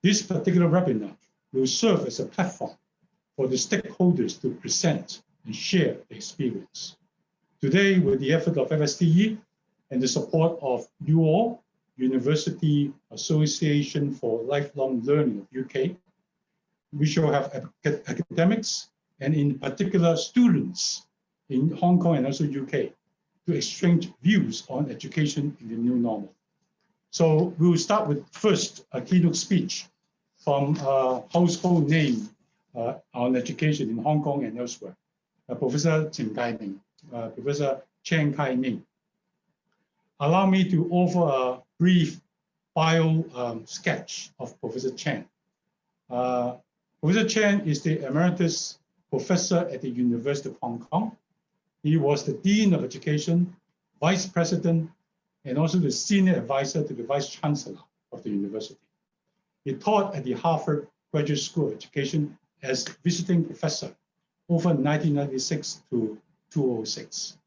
This particular webinar will serve as a platform for the stakeholders to present and share the experience. Today, with the effort of FSTE and the support of you all, University Association for Lifelong Learning of UK, we shall have academics and in particular students in Hong Kong and also UK to exchange views on education in the new normal. So we will start with first a keynote speech from a household name on education in Hong Kong and elsewhere, Professor Professor Chen Kai-Ming. Allow me to offer a brief bio sketch of Professor Chen. Professor Chen is the Emeritus Professor at the University of Hong Kong. He was the Dean of Education, Vice President, and also the Senior Advisor to the Vice Chancellor of the university. He taught at the Harvard Graduate School of Education as visiting professor over 1996 to 2006.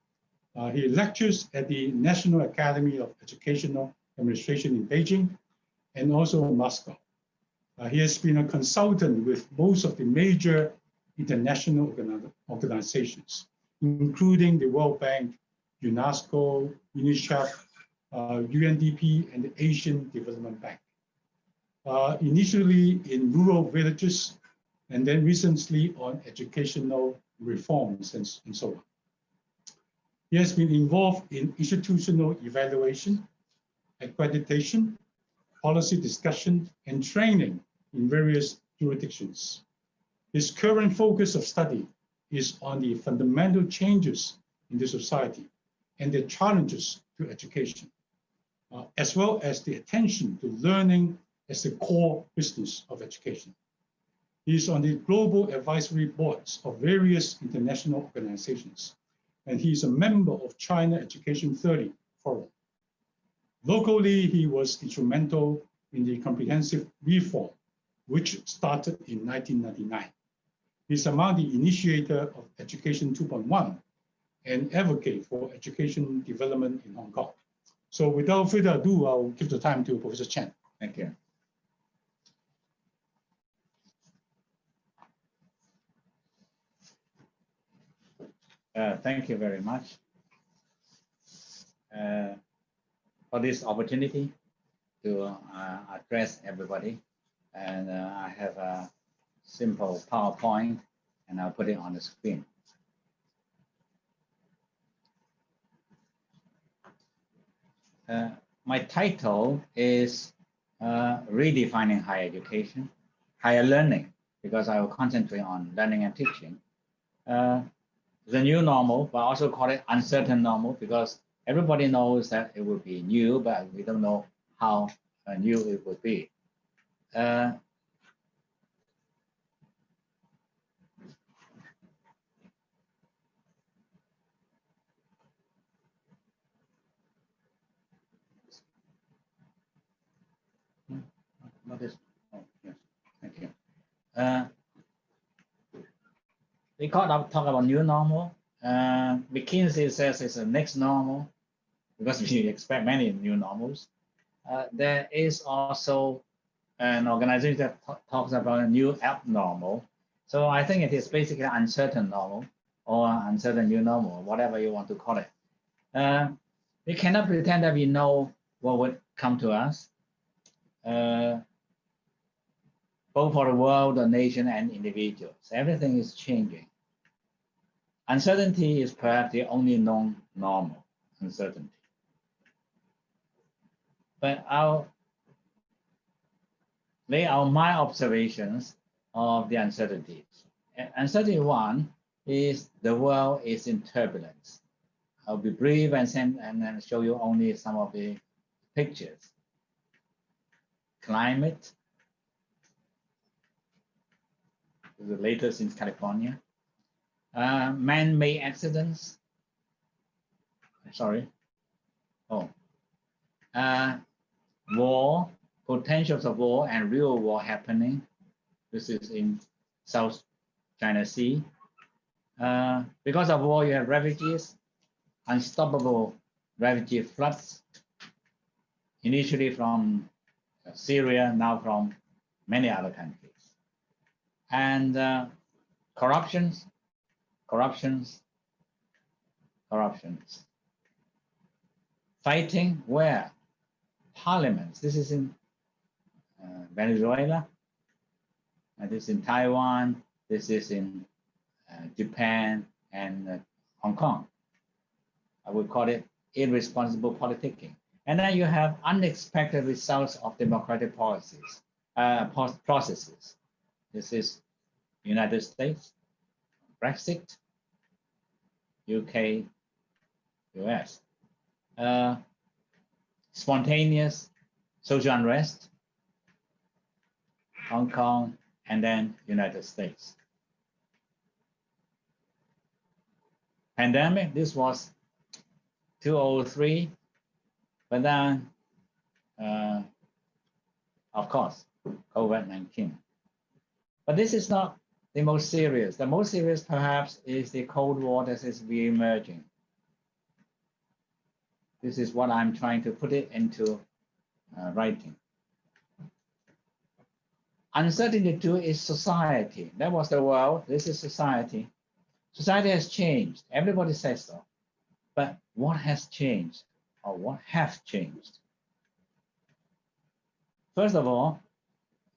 He lectures at the National Academy of Educational Administration in Beijing and also Moscow. He has been a consultant with most of the major international organizations, including the World Bank, UNESCO, UNICEF, UNDP, and the Asian Development Bank. Initially in rural villages, and then recently on educational reforms and so on. He has been involved in institutional evaluation, accreditation, policy discussion, and training in various jurisdictions. His current focus of study is on the fundamental changes in the society and the challenges to education, as well as the attention to learning as the core business of education. He is on the global advisory boards of various international organizations, and he is a member of China Education 30 Forum. Locally, he was instrumental in the comprehensive reform, which started in 1999. He's among the initiator of Education 2.1 and advocate for education development in Hong Kong. So without further ado, I'll give the time to Professor Chen. Thank you. Thank you very much for this opportunity to address everybody. And I have a simple PowerPoint, and I'll put it on the screen. My title is Redefining Higher Education, Higher Learning, because I will concentrate on learning and teaching. The new normal, but also call it uncertain normal, because everybody knows that it will be new, but we don't know how new it would be. What is? Oh, yes, thank you. We talk about new normal. McKinsey says it's the next normal because we expect many new normals. There is also an organization that talks about a new abnormal. So I think it is basically uncertain normal or uncertain new normal, whatever you want to call it. We cannot pretend that we know what would come to us, both for the world, the nation, and individuals. Everything is changing. Uncertainty is perhaps the only known normal uncertainty. But I'll lay out my observations of the uncertainties. Uncertainty one is the world is in turbulence. I'll be brief and then show you only some of the pictures. Climate, the latest in California. Man-made accidents. War, potentials of war and real war happening. This is in South China Sea. Because of war, you have refugees, unstoppable refugee floods, initially from Syria, now from many other countries. And corruptions. Fighting where? Parliaments. This is in Venezuela, and this is in Taiwan, this is in Japan and Hong Kong. I would call it irresponsible politicking. And then you have unexpected results of democratic policies, processes. This is United States, Brexit, UK, US. Spontaneous social unrest, Hong Kong, and then United States. Pandemic, this was 2003, but then, of course, COVID-19. But this is not the most serious. The most serious, perhaps, is the Cold War that is re-emerging. This is what I'm trying to put it into writing. Uncertainty too is society. That was the world. This is society. Society has changed. Everybody says so. But what has changed, or what have changed? First of all,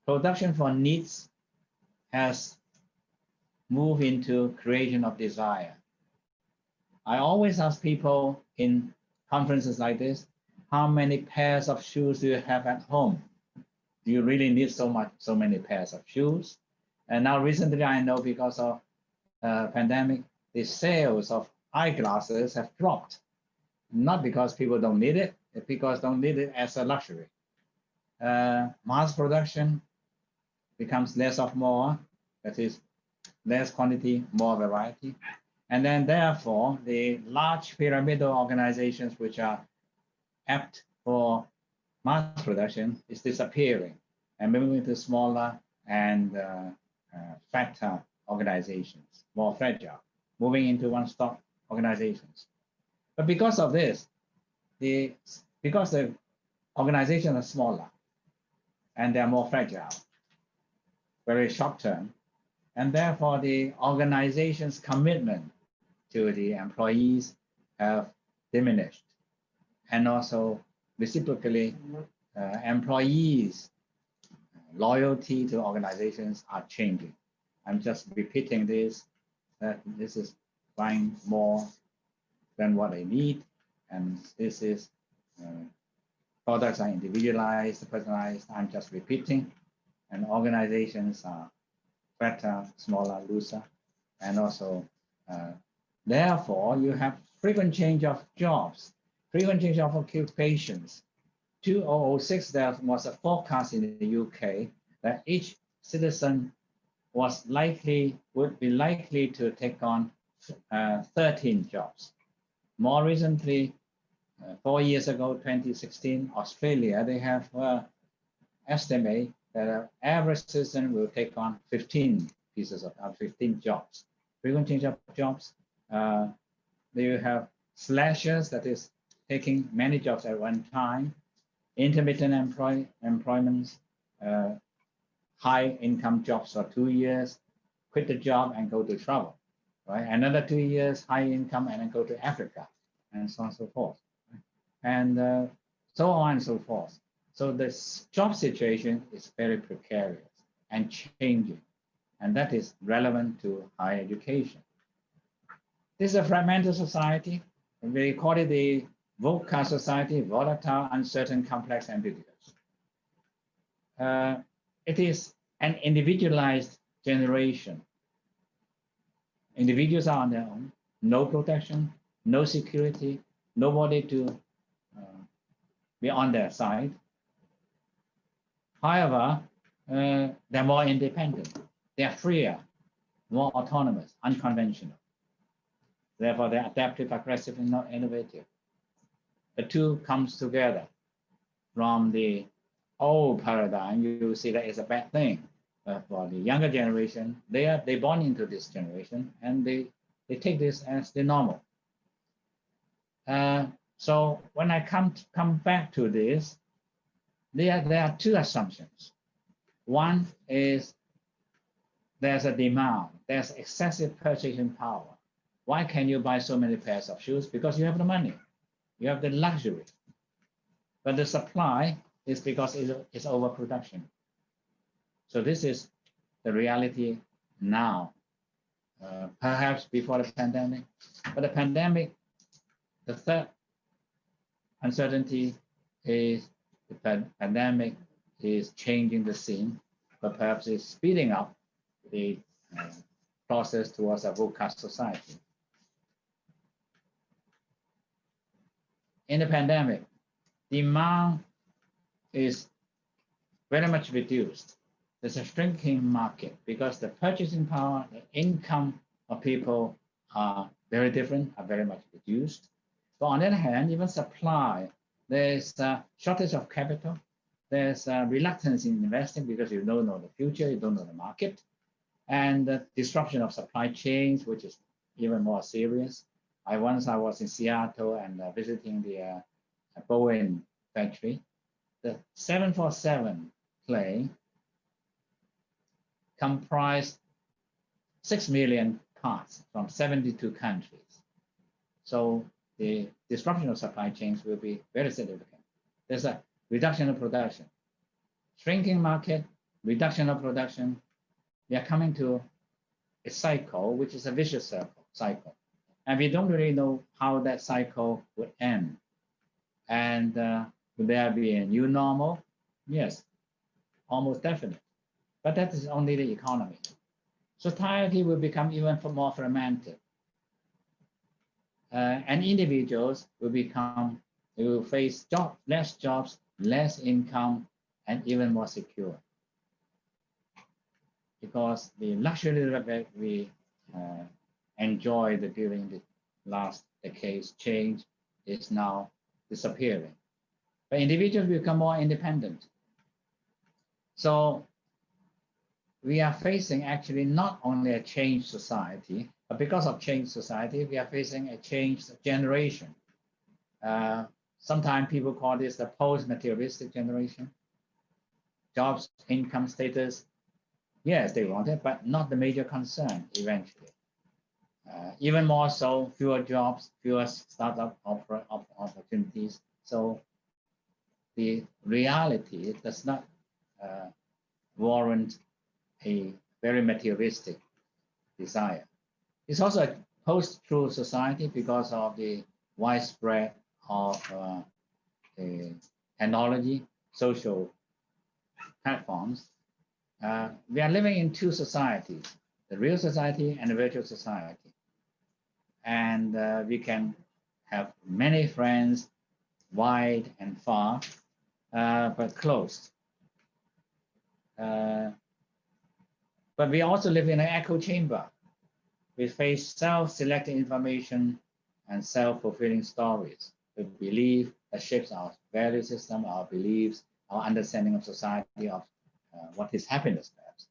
production for needs has moved into creation of desire. I always ask people in conferences like this, how many pairs of shoes do you have at home? Do you really need so many pairs of shoes? And now recently I know because of pandemic, the sales of eyeglasses have dropped. Not because people don't need it, it's because don't need it as a luxury. Mass production becomes less of more, that is less quantity, more variety. And then therefore, the large pyramidal organizations which are apt for mass production is disappearing and moving to smaller and fatter organizations, more fragile, moving into one-stop organizations. But because of this, because the organizations are smaller and they're more fragile, very short-term, and therefore the organization's commitment to the employees have diminished. And also reciprocally, employees' loyalty to organizations are changing. I'm just repeating this, that this is buying more than what they need. And this is products are individualized, personalized. I'm just repeating. And organizations are better, smaller, looser. And also, therefore, you have frequent change of jobs, frequent change of occupations. 2006, there was a forecast in the UK that each citizen would be likely to take on 13 jobs. More recently, 4 years ago, 2016, Australia, they have estimate that an average citizen will take on 15 jobs. Frequent change of jobs. They have slashers, that is taking many jobs at one time. Intermittent employments, high income jobs for 2 years, quit the job and go to travel, right? Another 2 years, high income, and then go to Africa, and so on and so forth. And so on and so forth. So the job situation is very precarious and changing, and that is relevant to higher education. This is a fragmented society. We call it the VUCA society, volatile, uncertain, complex, ambiguous. It is an individualized generation. Individuals are on their own, no protection, no security, nobody to be on their side. However, they're more independent, they're freer, more autonomous, unconventional. Therefore, they're adaptive, aggressive, and not innovative. The two comes together. From the old paradigm, you see that it's a bad thing. But for the younger generation, they born into this generation, and they take this as the normal. So when I come back to this, there are two assumptions. One is there's a demand, there's excessive purchasing power. Why can you buy so many pairs of shoes? Because you have the money, you have the luxury. But the supply is because it's overproduction. So this is the reality now, perhaps before the pandemic. But the pandemic, the third uncertainty is the pandemic is changing the scene, but perhaps it's speeding up the process towards a world-class society. In the pandemic, demand is very much reduced. There's a shrinking market because the purchasing power, the income of people are very different, are very much reduced. But on the other hand, even supply, there's a shortage of capital. There's a reluctance in investing because you don't know the future, you don't know the market. And the disruption of supply chains, which is even more serious. I was in Seattle and visiting the Boeing factory. The 747 plane comprised 6 million parts from 72 countries. So the disruption of supply chains will be very significant. There's a reduction of production, shrinking market, reduction of production. We are coming to a cycle, which is a vicious cycle. And we don't really know how that cycle would end. And will there be a new normal? Yes, almost definitely. But that is only the economy. Society will become even more fragmented. And individuals will face less jobs, less income, and even more secure. Because the luxury that we enjoyed during the last decade's change is now disappearing. But individuals become more independent. So we are facing actually not only a changed society, but because of changed society, we are facing a changed generation. Sometimes people call this the post-materialistic generation. Jobs, income, status, yes, they want it, but not the major concern eventually. Even more so, fewer jobs, fewer startup opportunities. So the reality does not warrant a very materialistic desire. It's also a post-truth society because of the widespread of technology, social platforms. We are living in two societies, the real society and the virtual society. And we can have many friends, wide and far, but close. But we also live in an echo chamber. We face self-selected information and self-fulfilling stories. We believe that shapes our value system, our beliefs, our understanding of society, of what is happiness perhaps.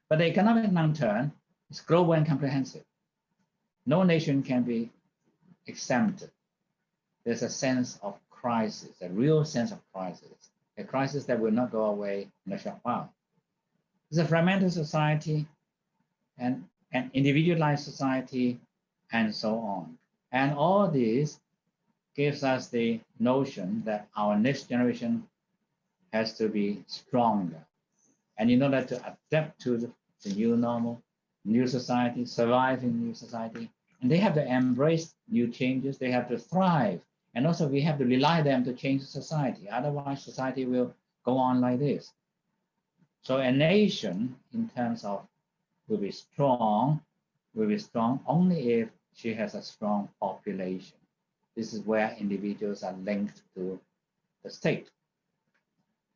But the economic downturn is global and comprehensive. No nation can be exempted. There's a sense of crisis, a real sense of crisis, a crisis that will not go away in a short while. It's a fragmented society and an individualized society and so on. And all this gives us the notion that our next generation has to be stronger. And in order to adapt to the new normal, new society, survive in new society, and they have to embrace new changes, they have to thrive. And also we have to rely on them to change society. Otherwise, society will go on like this. So a nation, in terms of will be strong only if she has a strong population. This is where individuals are linked to the state.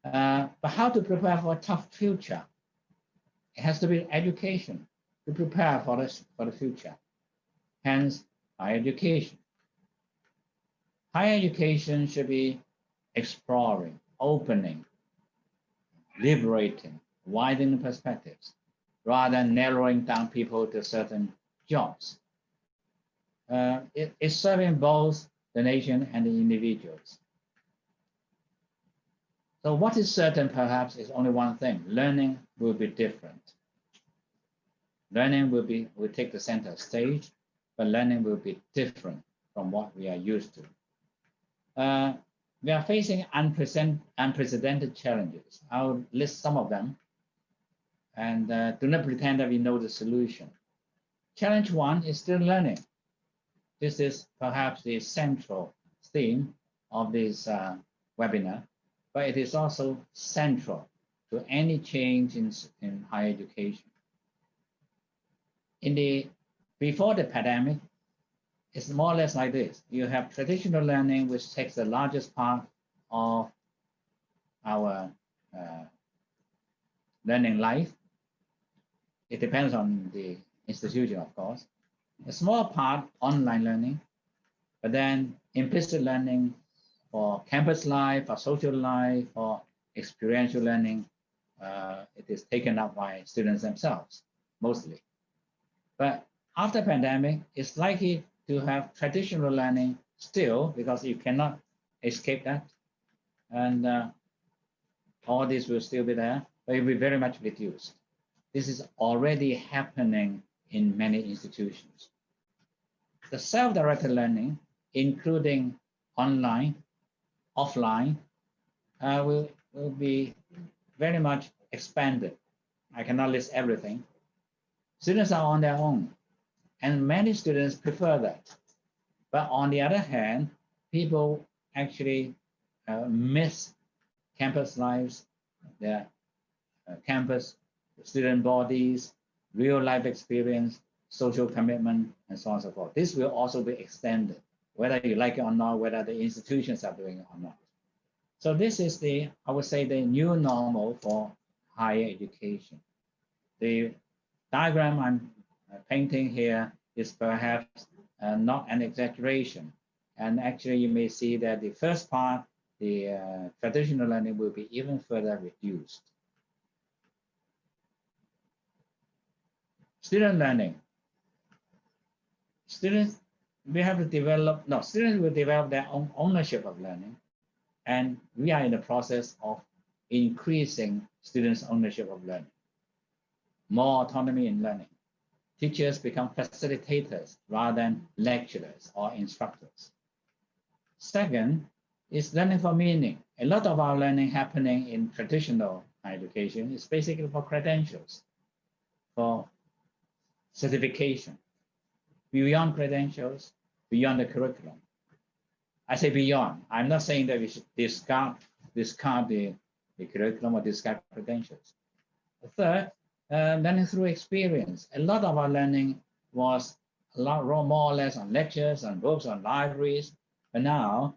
But how to prepare for a tough future? It has to be education to prepare for the future. Hence, higher education. Higher education should be exploring, opening, liberating, widening perspectives, rather than narrowing down people to certain jobs. It's serving both the nation and the individuals. So what is certain perhaps is only one thing: learning will be different. Learning will take the center stage, but learning will be different from what we are used to. We are facing unprecedented challenges. I'll list some of them, and do not pretend that we know the solution. Challenge one is still learning. This is perhaps the central theme of this webinar, but it is also central to any change in higher education. Before the pandemic, it's more or less like this. You have traditional learning, which takes the largest part of our learning life. It depends on the institution, of course. A small part, online learning, but then implicit learning for campus life, for social life, for experiential learning, it is taken up by students themselves, mostly. But after pandemic, it's likely to have traditional learning still, because you cannot escape that. And all this will still be there, but it will be very much reduced. This is already happening in many institutions. The self-directed learning, including online, offline, will be very much expanded. I cannot list everything. Students are on their own, and many students prefer that. But on the other hand, people actually miss campus lives, their campus student bodies, real life experience, social commitment, and so on and so forth. This will also be extended, whether you like it or not, whether the institutions are doing it or not. So this is I would say, the new normal for higher education. The diagram I'm painting here is perhaps not an exaggeration. And actually, you may see that the first part, the traditional learning, will be even further reduced. Student learning. Students will develop their own ownership of learning. And we are in the process of increasing students' ownership of learning. More autonomy in learning. Teachers become facilitators rather than lecturers or instructors. Second is learning for meaning. A lot of our learning happening in traditional education is basically for credentials, for certification, beyond credentials, beyond the curriculum. I say beyond. I'm not saying that we should discard the curriculum or discard credentials. The third, learning through experience. A lot of our learning was more or less on lectures, on books, on libraries, but now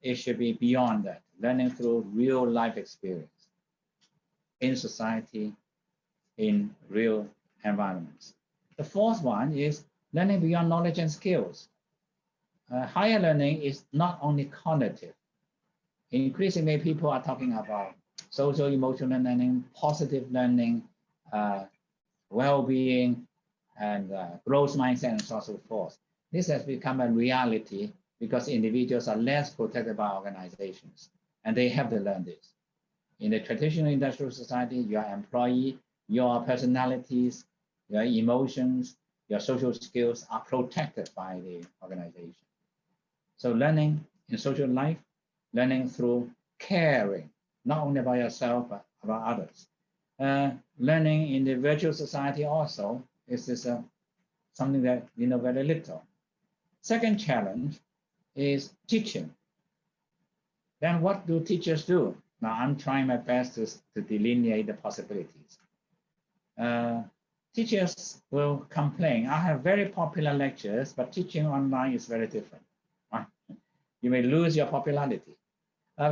it should be beyond that, learning through real life experience in society, in real environments. The fourth one is learning beyond knowledge and skills. Higher learning is not only cognitive. Increasingly, people are talking about social emotional learning, positive learning, well-being, and growth mindset, and so on and so forth. This has become a reality because individuals are less protected by organizations, and they have to learn this. In the traditional industrial society, your employee, your personalities, your emotions, your social skills are protected by the organization. So learning in social life, learning through caring, not only about yourself, but about others. Learning in the virtual society also is something that we know very little. Second challenge is teaching. Then what do teachers do? Now I'm trying my best to delineate the possibilities. Teachers will complain, I have very popular lectures, but teaching online is very different. You may lose your popularity.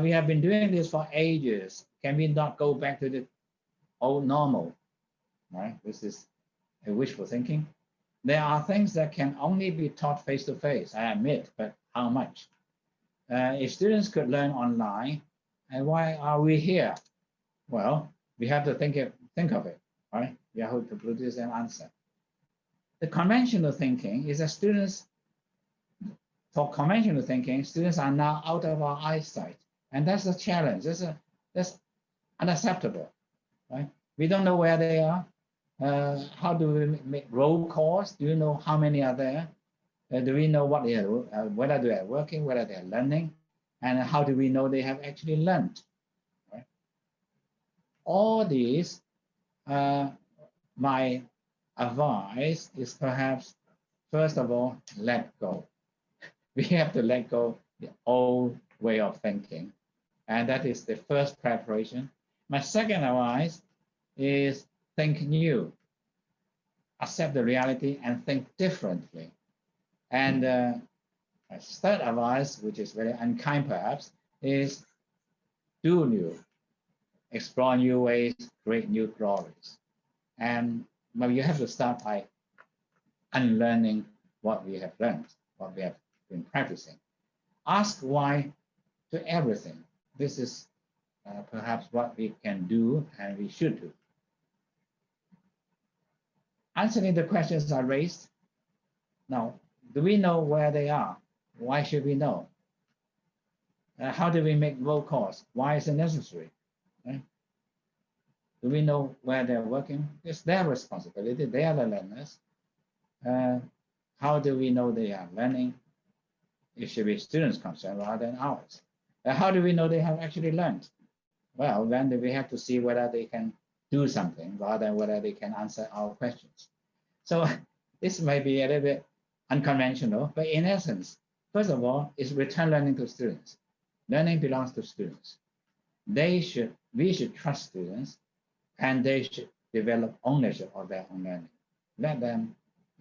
We have been doing this for ages. Can we not go back to the old normal? Right? This is a wishful thinking. There are things that can only be taught face-to-face, I admit, but how much? If students could learn online, and why are we here? Well, we have to think of it, right? We have to produce an answer. The conventional thinking is that for conventional thinking, students are now out of our eyesight. And that's a challenge. That's unacceptable, right? We don't know where they are. How do we make roll calls? Do you know how many are there? Do we know what they are, whether they are working, whether they are learning, and how do we know they have actually learned? Right? All these, my advice is perhaps, first of all, let go. We have to let go the old way of thinking, and that is the first preparation. My second advice is think new, accept the reality, and think differently. And my third advice, which is very unkind perhaps, is do new, explore new ways, create new glories. And but you have to start by unlearning what we have learned, what we have been practicing. Ask why to everything. This is perhaps what we can do and we should do. Answering the questions I raised. Now, do we know where they are? Why should we know? How do we make roll calls? Why is it necessary? Right? Do we know where they're working? It's their responsibility. They are the learners. How do we know they are learning? It should be students' concern rather than ours. How do we know they have actually learned? Well, then we have to see whether they can do something rather than whether they can answer our questions. So this may be a little bit unconventional, but in essence, first of all, is return learning to students. Learning belongs to students. We should trust students, and they should develop ownership of their own learning. Let them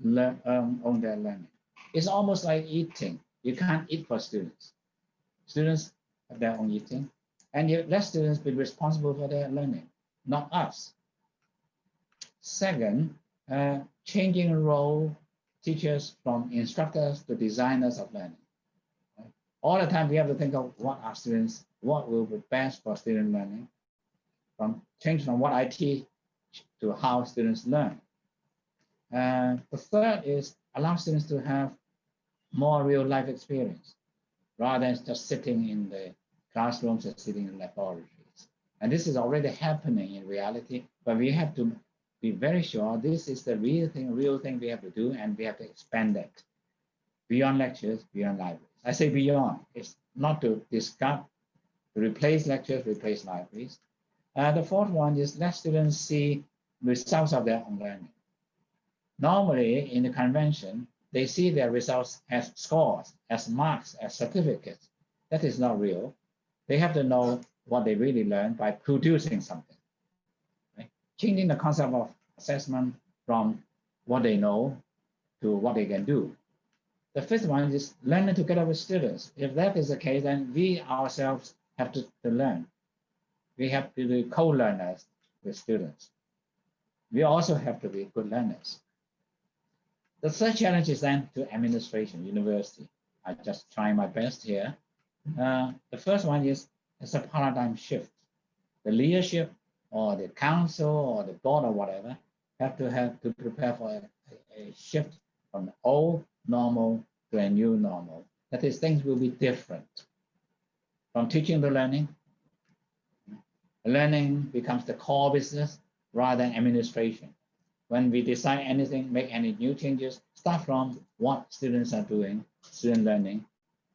own their learning. It's almost like eating. You can't eat for students. Students have their own eating, and you let students be responsible for their learning, not us. Second, changing role teachers from instructors to designers of learning. All the time we have to think of what will be best for student learning, change from what I teach to how students learn. The third is allow students to have more real life experience rather than just sitting in the classrooms and sitting in laboratories. And this is already happening in reality, but we have to be very sure this is the real thing we have to do, and we have to expand that beyond lectures, beyond libraries. I say beyond, it's not to discard, to replace lectures, replace libraries. The fourth one is let students see results of their own learning. Normally in the convention, they see their results as scores, as marks, as certificates. That is not real. They have to know what they really learned by producing something. Right? Changing the concept of assessment from what they know to what they can do. The fifth one is learning together with students. If that is the case, then we ourselves have to learn. We have to be co-learners with students. We also have to be good learners. The third challenge is then to administration, university. I just try my best here. The first one is it's a paradigm shift. The leadership or the council or the board or whatever have to prepare for a shift from the old normal to a new normal. That is, things will be different. From teaching to learning, learning becomes the core business rather than administration. When we decide anything, make any new changes, start from what students are doing, student learning,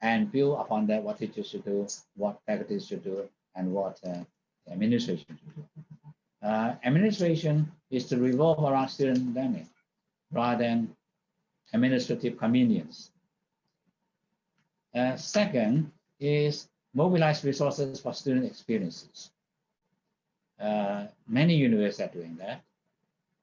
and build upon that what teachers should do, what faculty should do, and what administration should do. Administration is to revolve around student learning rather than administrative convenience. Second is mobilize resources for student experiences. Many universities are doing that.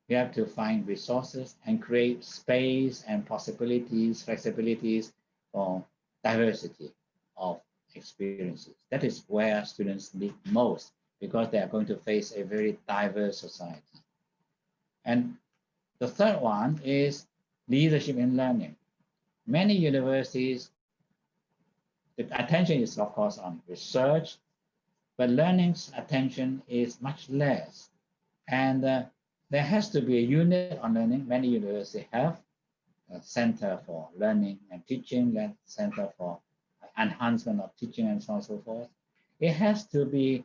We have to find resources and create space and possibilities, flexibilities for diversity of experiences. That is where students need most, because they are going to face a very diverse society. And the third one is leadership in learning. Many universities, the attention is of course on research, but learning's attention is much less. And there has to be a unit on learning. Many universities have a center for learning and teaching, a center for enhancement of teaching, and so on and so forth. It has to be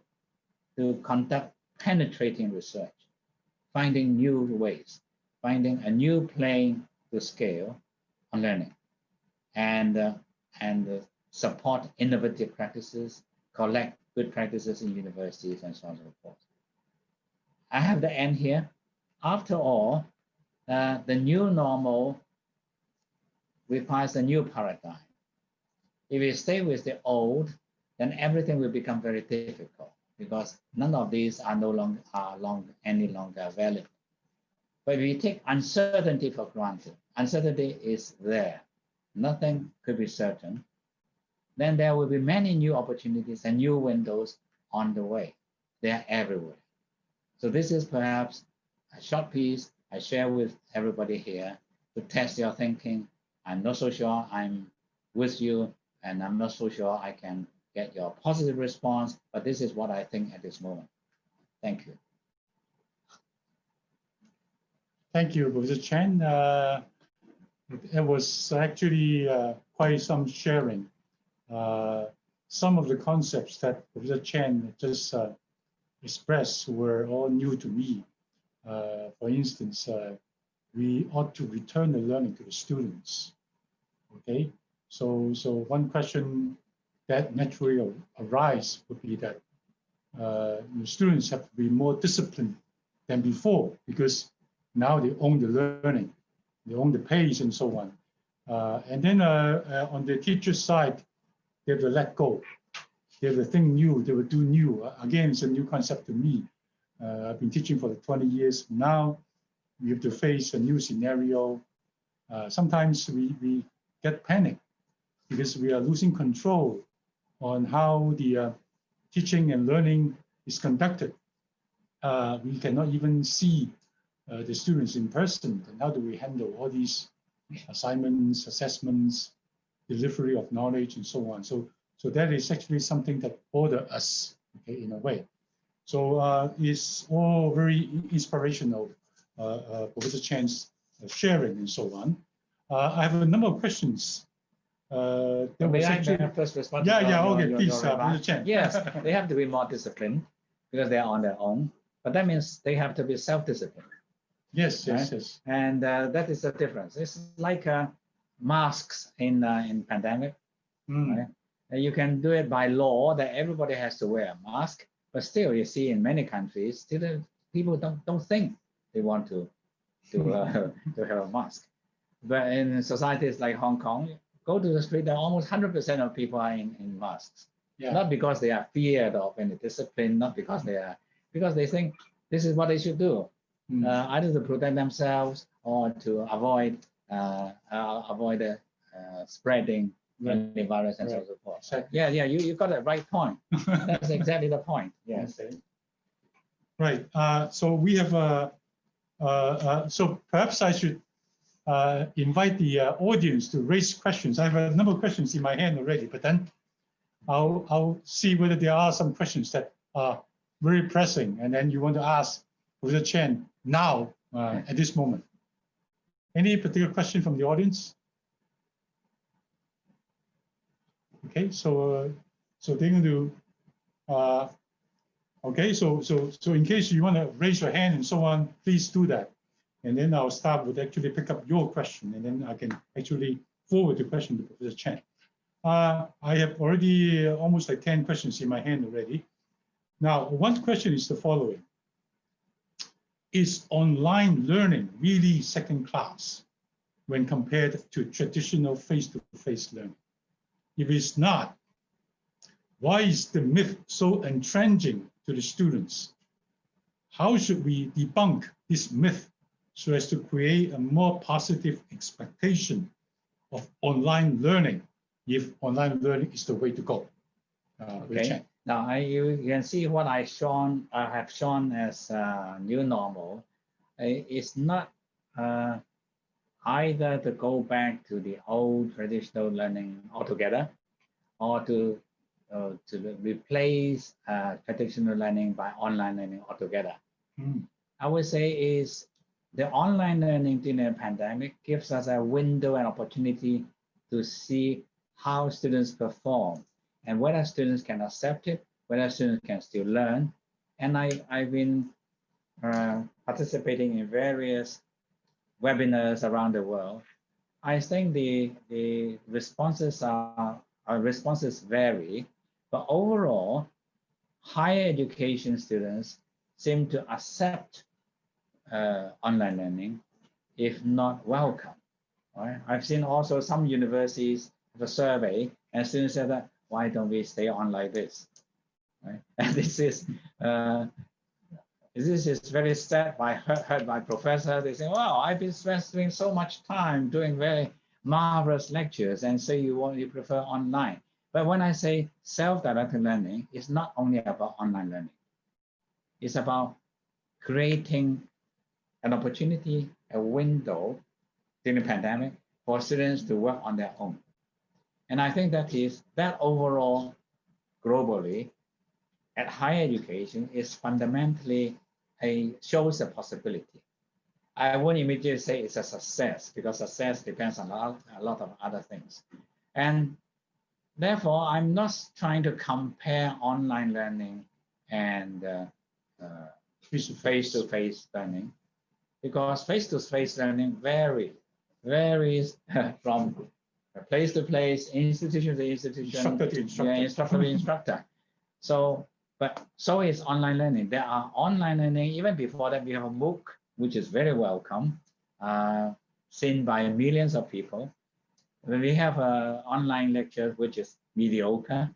to conduct penetrating research, finding new ways, finding a new plane to scale on learning, and support innovative practices, collect good practices in universities, and so on and so forth. I have the end here. After all, the new normal requires a new paradigm. If we stay with the old, then everything will become very difficult because none of these are any longer valid. But if we take uncertainty for granted, uncertainty is there, nothing could be certain, then there will be many new opportunities and new windows on the way. They are everywhere. So this is perhaps a short piece I share with everybody here to test your thinking. I'm not so sure I'm with you, and I'm not so sure I can get your positive response, but this is what I think at this moment. Thank you. Thank you, Professor Chen. It was actually quite some sharing. Some of the concepts that Professor Chen just expressed were all new to me. For instance, we ought to return the learning to the students. Okay, so one question that naturally arise would be that students have to be more disciplined than before because now they own the learning, they own the pace and so on. And then on the teacher side, they have to let go. They have to think new, they will do new. Again, it's a new concept to me. I've been teaching for 20 years. Now we have to face a new scenario. Sometimes we get panic because we are losing control on how the teaching and learning is conducted. We cannot even see the students in person. And how do we handle all these assignments, assessments, delivery of knowledge, and so on? So that is actually something that bothers us, okay, in a way. So it's all very inspirational, Professor Chen's sharing and so on. I have a number of questions. May I first respond? Yeah, okay, please, Professor Chen. Yes, they have to be more disciplined because they are on their own, but that means they have to be self-disciplined. Yes, right? yes. And that is the difference. It's like masks in pandemic. Right? And you can do it by law that everybody has to wear a mask, but still you see in many countries, still people don't think they want to have a mask. But in societies like Hong Kong, go to the street, there are almost 100% of people are in masks. Yeah. Not because they are feared of any discipline, not because they think this is what they should do, either to protect themselves or to avoid spreading the virus and so forth. Exactly. Yeah, you got the right point. That's exactly the point. Yes. Okay. Right. So we have so perhaps I should invite the audience to raise questions. I have a number of questions in my hand already, but then I'll see whether there are some questions that are very pressing, and then you want to ask Professor Chen now at this moment. Any particular question from the audience? Okay, so they're going to okay, so in case you want to raise your hand and so on, please do that. And then our staff would actually pick up your question, and then I can actually forward the question to Professor Chen. I have already almost like 10 questions in my hand already. Now, one question is the following. Is online learning really second class when compared to traditional face-to-face learning? If it's not, why is the myth so entrenching to the students? How should we debunk this myth so as to create a more positive expectation of online learning if online learning is the way to go? Okay. Now you can see what I have shown as new normal. It's not either to go back to the old traditional learning altogether, or to replace traditional learning by online learning altogether. I would say is the online learning during the pandemic gives us a window and opportunity to see how students perform and whether students can accept it, whether students can still learn, And I've been participating in various webinars around the world. I think the responses responses vary, but overall, higher education students seem to accept online learning, if not welcome. Right? I've seen also some universities have a survey, and students said that, why don't we stay on like this? Right? And this is very sad. I heard by professors, they say, well, I've been spending so much time doing very marvelous lectures, and so you prefer online. But when I say self-directed learning, it's not only about online learning. It's about creating an opportunity, a window during the pandemic for students to work on their own. And I think that overall, globally, at higher education is fundamentally shows a possibility. I won't immediately say it's a success, because success depends on a lot of other things. And therefore, I'm not trying to compare online learning and face-to-face learning, because face-to-face learning varies from place to place, institution to institution, instructor to instructor. So is online learning. There are online learning. Even before that, we have a MOOC, which is very welcome, seen by millions of people. When we have an online lecture, which is mediocre,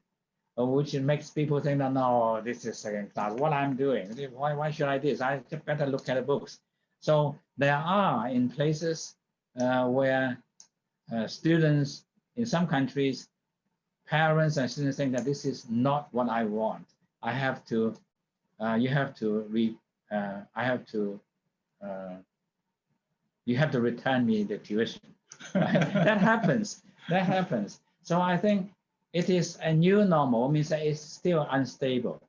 which makes people think that, no, this is second class. What I'm doing, why should I do this? I better look at the books. So there are in places where students in some countries, parents and students think that this is not what I want. I have to, you have to return me the tuition. That happens. So I think it is a new normal, means that it's still unstable.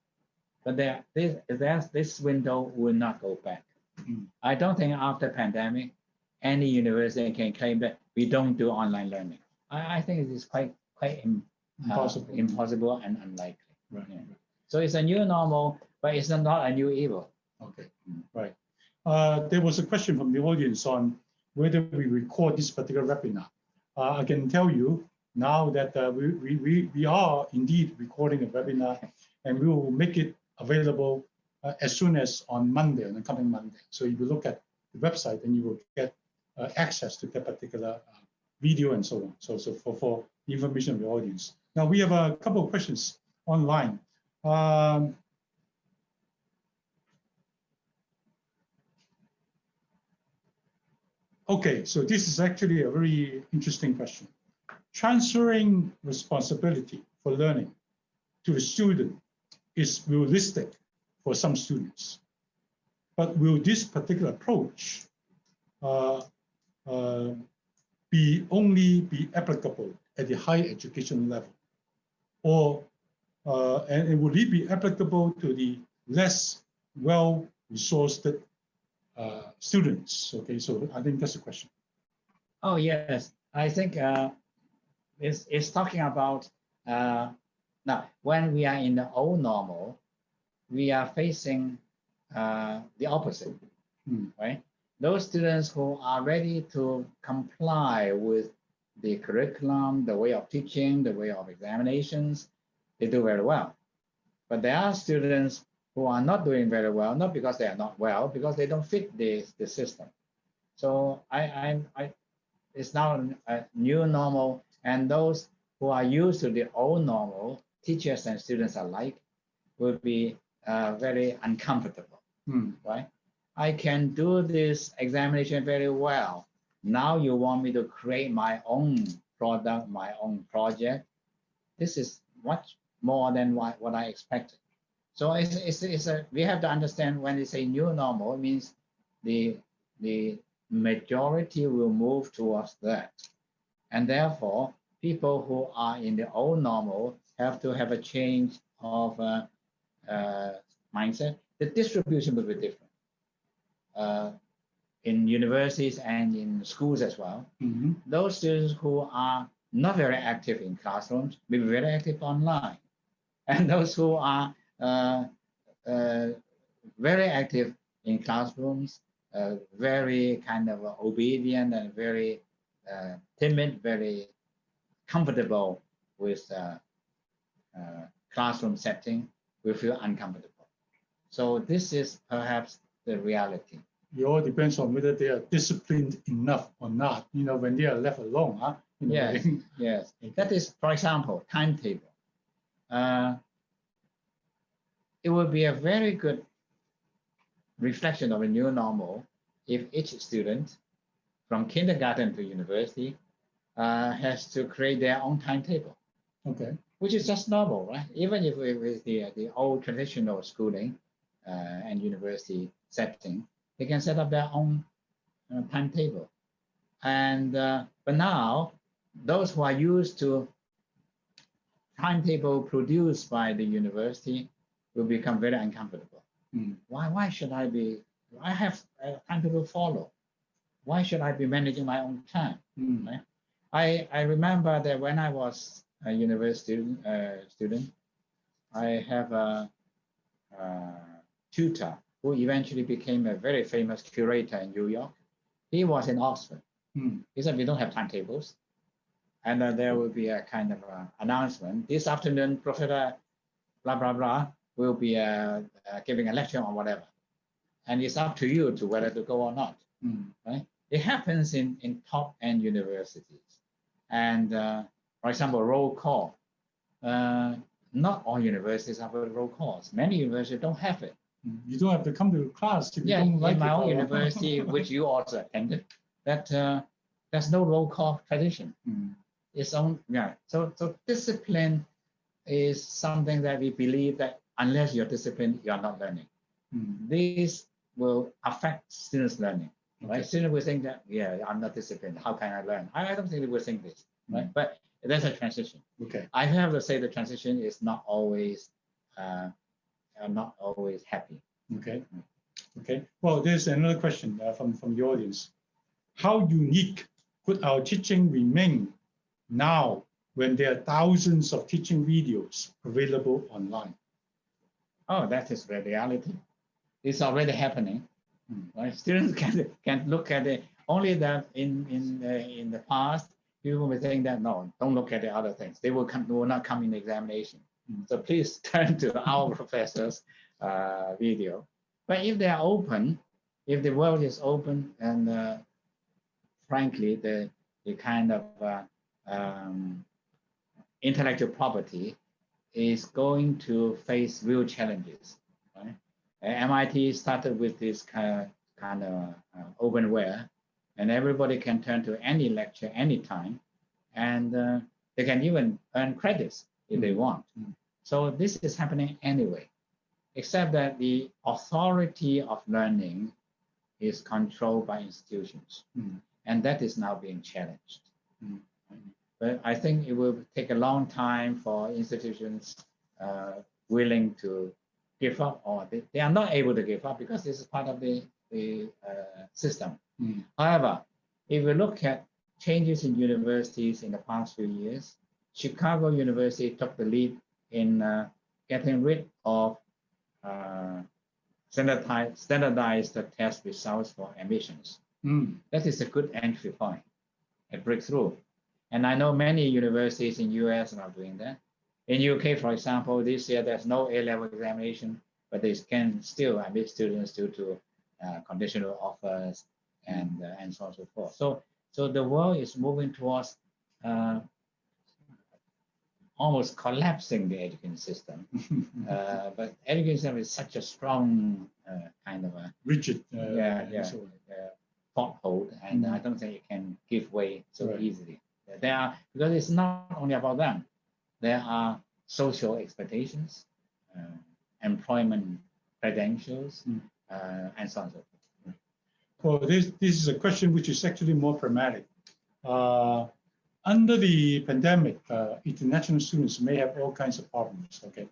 But this window will not go back. I don't think after pandemic, any university can claim that we don't do online learning. I think it is quite impossible and unlikely. Right. Yeah. So it's a new normal, but it's not a new evil. Okay, right. There was a question from the audience on whether we record this particular webinar. I can tell you now that we are indeed recording a webinar, and we will make it available as soon as on Monday, on the coming Monday. So if you look at the website, then you will get access to that particular video and so on. So for the information of the audience. Now we have a couple of questions online. Okay, so this is actually a very interesting question. Transferring responsibility for learning to the student is realistic for some students, but will this particular approach only be applicable at the higher education level, or and would it be applicable to the less well-resourced students? Okay, so I think that's the question. Oh yes, I think it's talking about now when we are in the old normal, we are facing the opposite, right? Those students who are ready to comply with the curriculum, the way of teaching, the way of examinations, they do very well. But there are students who are not doing very well, not because they are not well, because they don't fit the system. So it's now a new normal, and those who are used to the old normal, teachers and students alike, will be very uncomfortable, right? I can do this examination very well. Now you want me to create my own product, my own project. This is much more than what I expected. So we have to understand when they say new normal, it means the majority will move towards that. And therefore, people who are in the old normal have to have a change of mindset. The distribution will be different. In universities and in schools as well, those students who are not very active in classrooms will be very active online. And those who are very active in classrooms, very kind of obedient and very timid, very comfortable with classroom setting, will feel uncomfortable. So this is perhaps the reality. It all depends on whether they are disciplined enough or not. When they are left alone, huh? Yes, yes. That is, for example, timetable. It would be a very good reflection of a new normal if each student from kindergarten to university has to create their own timetable. Okay. Which is just normal, right? Even if with the old traditional schooling and university setting, they can set up their own timetable. And but now, those who are used to timetable produced by the university will become very uncomfortable. Why should I be? I have a timetable to follow. Why should I be managing my own time? Right? I remember that when I was a university student, I have a tutor who eventually became a very famous curator in New York. He was in Oxford. He said, we don't have timetables. And there will be a kind of announcement. This afternoon, Professor blah, blah, blah will be giving a lecture on whatever. And it's up to you to whether to go or not. Right? It happens in top-end universities. And for example, roll call. Not all universities have roll calls. Many universities don't have it. You don't have to come to class if you Yeah, don't like in my it. own university, which you also attended, that there's no roll call tradition. It's own, yeah. So discipline is something that we believe that unless you're disciplined, you're not learning. This will affect students' learning. Right? Students will think that, yeah, I'm not disciplined. How can I learn? I don't think they will think this, right? But there's a transition. Okay. I have to say the transition is not always happy. Okay. Okay. Well, there's another question from the audience. How unique could our teaching remain now when there are thousands of teaching videos available online? Oh, that is the reality. It's already happening. Right? Students can look at it. Only that in the past, people may think that no, don't look at the other things. They will not come in the examination. So please turn to our professor's video. But if they are open, if the world is open, and frankly, the kind of intellectual property is going to face real challenges. Right? MIT started with this kind of openware, and everybody can turn to any lecture anytime, and they can even earn credits if they want. So this is happening anyway, except that the authority of learning is controlled by institutions, and that is now being challenged. But I think it will take a long time for institutions willing to give up, or they are not able to give up because this is part of the system. However, if we look at changes in universities in the past few years, Chicago University took the lead in getting rid of standardized test results for admissions. That is a good entry point, a breakthrough. And I know many universities in US are doing that. In UK, for example, this year there's no A-level examination, but they can still admit students due to conditional offers and so on and so forth. So the world is moving towards almost collapsing the education system. But education system is such a strong kind of a rigid foothold, and I don't think it can give way so easily. Because it's not only about them. There are social expectations, employment credentials, and so on and so forth. Well, this is a question which is actually more pragmatic. Under the pandemic, international students may have all kinds of problems. Okay,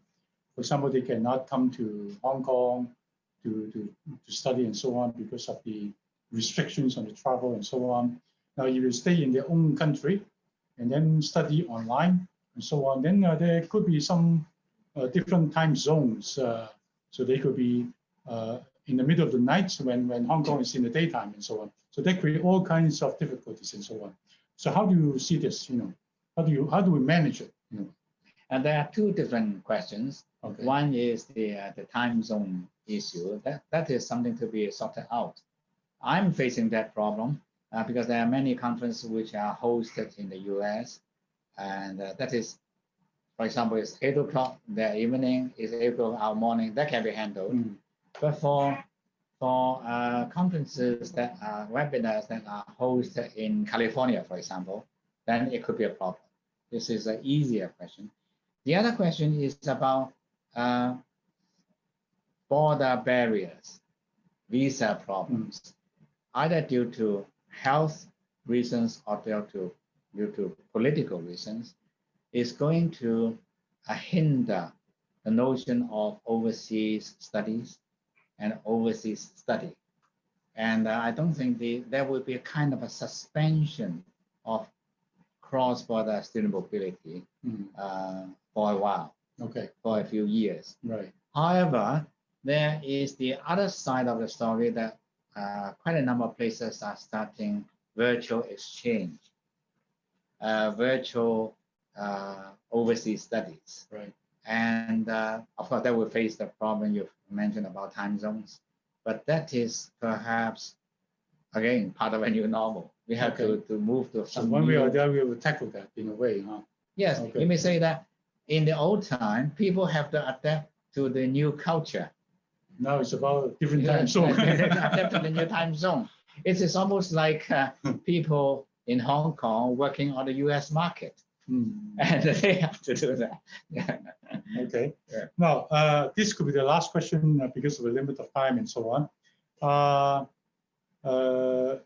for example, they cannot come to Hong Kong to study and so on because of the restrictions on the travel and so on. Now, if you stay in their own country and then study online and so on, then there could be some different time zones. So they could be in the middle of the night when Hong Kong is in the daytime and so on. So that create all kinds of difficulties and so on. So how do you see this? How do we manage it? And there are two different questions. Okay. One is the time zone issue. That is something to be sorted out. I'm facing that problem because there are many conferences which are hosted in the US, and that is, for example, it's 8 o'clock their evening, it's 8 o'clock our morning. That can be handled. But for conferences that are webinars that are hosted in California, for example, then it could be a problem. This is an easier question. The other question is about border barriers, visa problems, either due to health reasons or due to political reasons, is going to hinder the notion of overseas studies and overseas study. And I don't think there will be a kind of a suspension of cross-border student mobility for a while, for a few years. Right. However, there is the other side of the story that quite a number of places are starting virtual exchange, virtual overseas studies. Right. And of course, that will face the problem you've mentioned about time zones. But that is perhaps, again, part of a new normal. We have to move to some. So one way or the other, we will tackle that in a way, huh? Yes, you may say that in the old time, people have to adapt to the new culture. Now it's about a different time zone. Adapt to the new time zone. It is almost like people in Hong Kong working on the US market. And they have to do that. Okay. Yeah. Now, this could be the last question because of the limit of time and so on.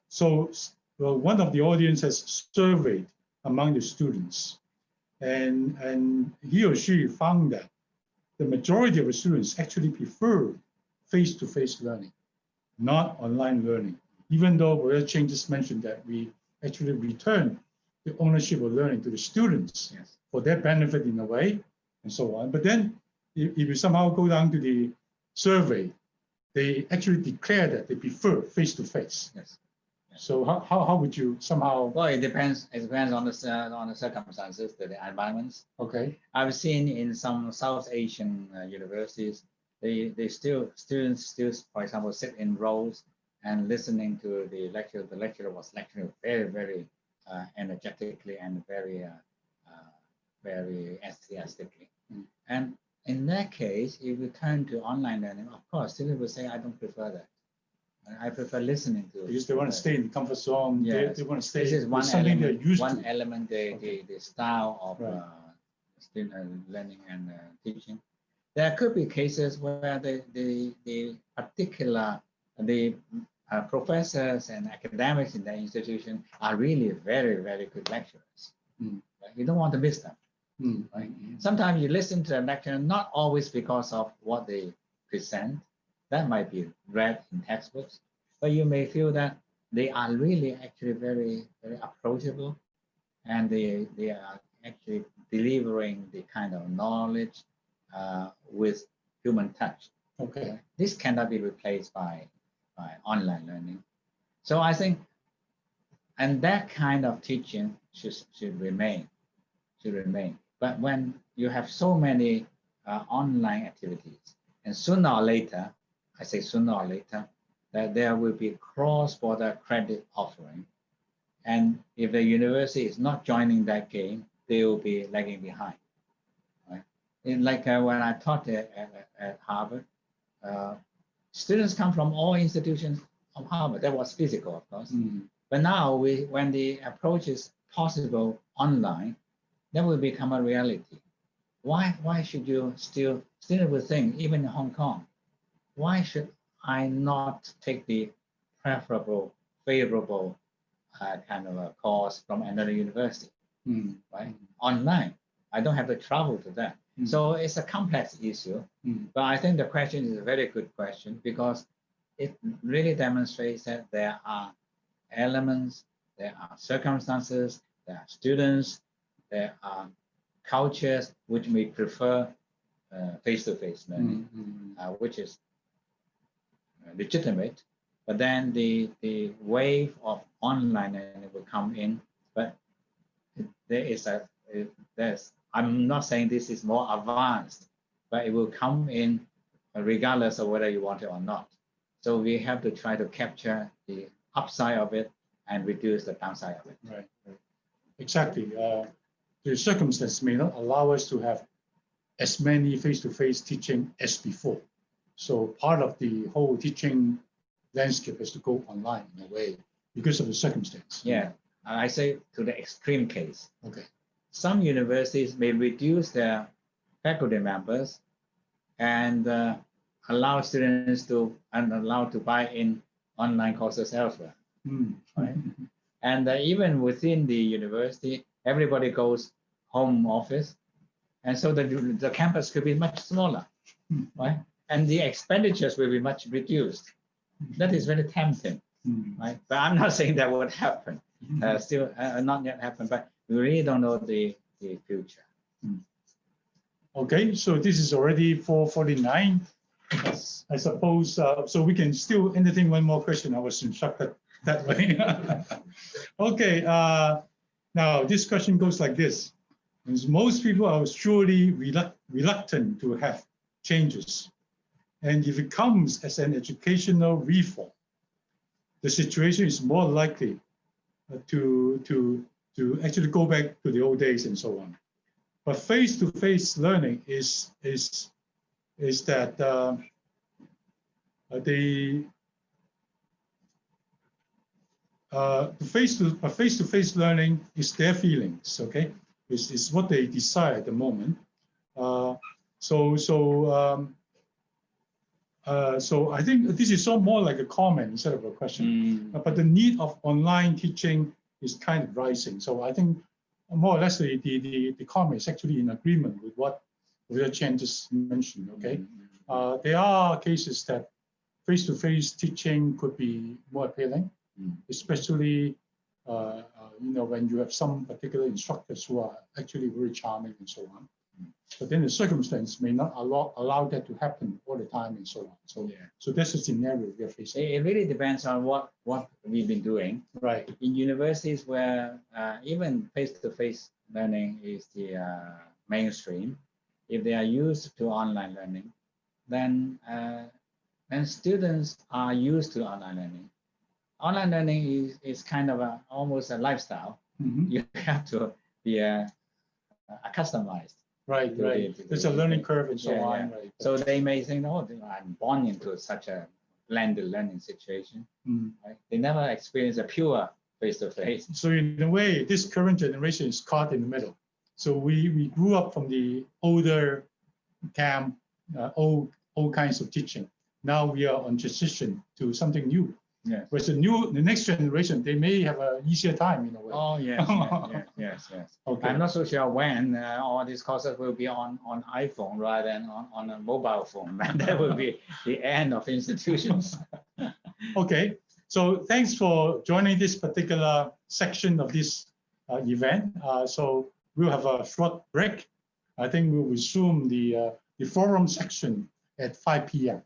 So one of the audience has surveyed among the students, and he or she found that the majority of the students actually prefer face-to-face learning, not online learning, even though Professor Cheng just mentioned that we actually return the ownership of learning to the students for their benefit in a way, and so on. But then if you somehow go down to the survey, they actually declare that they prefer face-to-face. Yes. So how would you somehow? Well, it depends. It depends on the circumstances, the environments. Okay. I've seen in some South Asian universities, students still, for example, sit in rows and listening to the lecture. The lecturer was lecturing very, very energetically and very enthusiastically. And in that case, if you turn to online learning, of course, students will say, I don't prefer that. I prefer listening to. Because they want to stay in the comfort zone. Yes. They want to stay. This is one something element. they're used one to. element, the style of student learning and teaching. There could be cases where the particular professors and academics in the institution are really very, very good lecturers. Right? You don't want to miss them. Right? Sometimes you listen to a lecture not always because of what they present. That might be read in textbooks, but you may feel that they are really actually very, very approachable, and they are actually delivering the kind of knowledge with human touch. Okay. This cannot be replaced by online learning. So I think, and that kind of teaching should remain. But when you have so many online activities, and sooner or later, I say sooner or later, that there will be cross-border credit offering. And if the university is not joining that game, they will be lagging behind. Right? Like when I taught at Harvard, students come from all institutions of Harvard. That was physical, of course. But now, when the approach is possible online, that will become a reality. Why should you still will think, even in Hong Kong, why should I not take the favorable kind of a course from another university, right? Online, I don't have to travel to that. So it's a complex issue, but I think the question is a very good question because it really demonstrates that there are elements, there are circumstances, there are students, there are cultures which may prefer face-to-face learning, which is legitimate, but then the wave of online learning will come in. But there is I'm not saying this is more advanced, but it will come in regardless of whether you want it or not. So we have to try to capture the upside of it and reduce the downside of it. Right. Exactly. The circumstance may not allow us to have as many face-to-face teaching as before. So part of the whole teaching landscape has to go online in a way because of the circumstance. Yeah, I say to the extreme case. Okay. Some universities may reduce their faculty members and allow students to buy in online courses elsewhere. Right? And even within the university, everybody goes home office, and so the campus could be much smaller, right? And the expenditures will be much reduced. That is very tempting, right? But I'm not saying that would happen. Still not yet happen, but we really don't know the future. Okay, so this is already 4:49. I suppose, so we can still entertain one more question. I was instructed that way. Okay, now this question goes like this. Most people are surely reluctant to have changes. And if it comes as an educational reform, the situation is more likely to actually go back to the old days and so on. But face-to-face learning is that face-to-face learning is their feelings, okay? Is what they desire at the moment. So I think this is more like a comment instead of a question. But the need of online teaching is kind of rising. So I think more or less the comment is actually in agreement with what Professor Chen just mentioned. Okay, there are cases that face-to-face teaching could be more appealing, especially when you have some particular instructors who are actually very charming and so on. But then the circumstance may not allow that to happen all the time and so on. So that's the scenario we are facing. It really depends on what we've been doing. Right. In universities where even face-to-face learning is the mainstream, if they are used to online learning, then students are used to online learning. Online learning is kind of almost a lifestyle. You have to be accustomed. Right. There's a learning curve and so on. Yeah. Right. So they may think, oh, I'm born into such a blended learning situation. Right? They never experience a pure face-to-face. So in a way, this current generation is caught in the middle. So we grew up from the older camp, old kinds of teaching. Now we are on transition to something new. Yes. Whereas the next generation, they may have an easier time in a way. Oh yes. Okay. I'm not so sure when all these courses will be on iPhone rather than on a mobile phone. And that will be the end of institutions. Okay. So thanks for joining this particular section of this event. So we'll have a short break. I think we'll resume the forum section at 5 p.m.